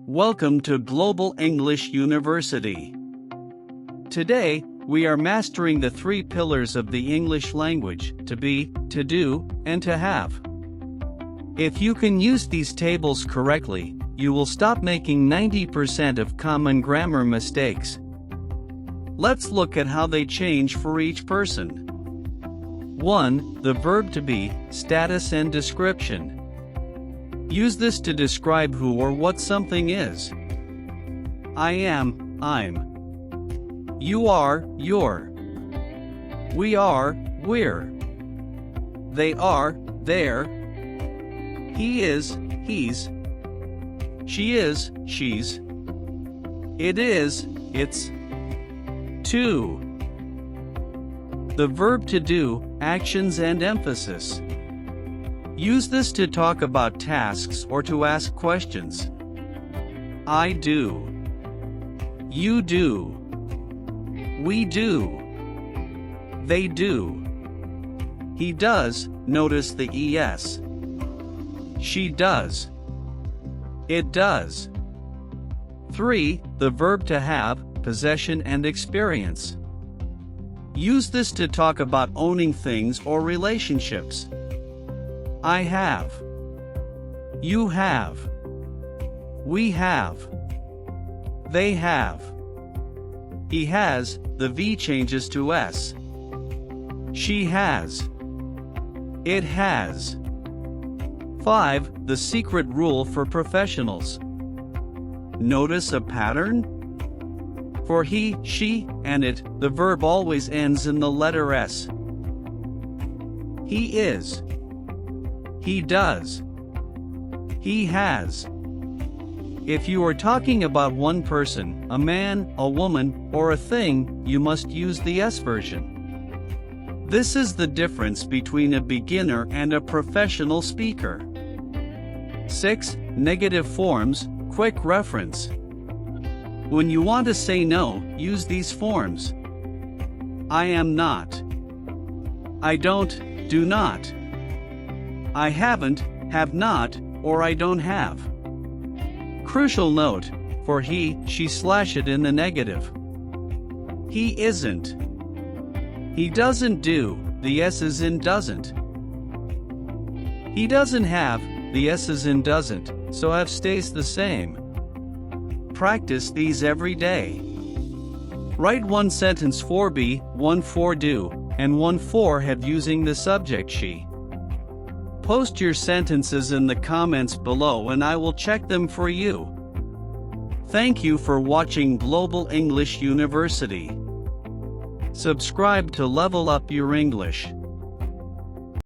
Welcome to Global English University. Today, we are mastering the three pillars of the English language: to be, to do, and to have. If you can use these tables correctly, you will stop making 90% of common grammar mistakes. Let's look at how they change for each person. 1. The verb to be, status and description. Use this to describe who or what something is. I am, I'm. You are, you're. We are, we're. They are, they're. He is, he's. She is, she's. It is, it's. To. The verb to do, actions and emphasis. Use this to talk about tasks or to ask questions. I do. You do. We do. They do. He does, notice the es. She does. It does. 3. The verb to have, possession and experience. Use this to talk about owning things or relationships. I have. You have. We have. They have. He has, the V changes to S. She has. It has. 5. The secret rule for professionals. Notice a pattern? For he, she, and it, the verb always ends in the letter S. He is. He does. He has. If you are talking about one person, a man, a woman, or a thing, you must use the S version. This is the difference between a beginner and a professional speaker. 6. Negative forms, quick reference. When you want to say no, use these forms. I am not. I don't, do not. I haven't, have not, or I don't have. Crucial note, for he, she slash it in the negative. He isn't. He doesn't do, the S is in doesn't. He doesn't have, the S is in doesn't, so have stays the same. Practice these every day. Write one sentence for be, one for do, and one for have using the subject she. Post your sentences in the comments below and I will check them for you. Thank you for watching Global English University. Subscribe to level up your English.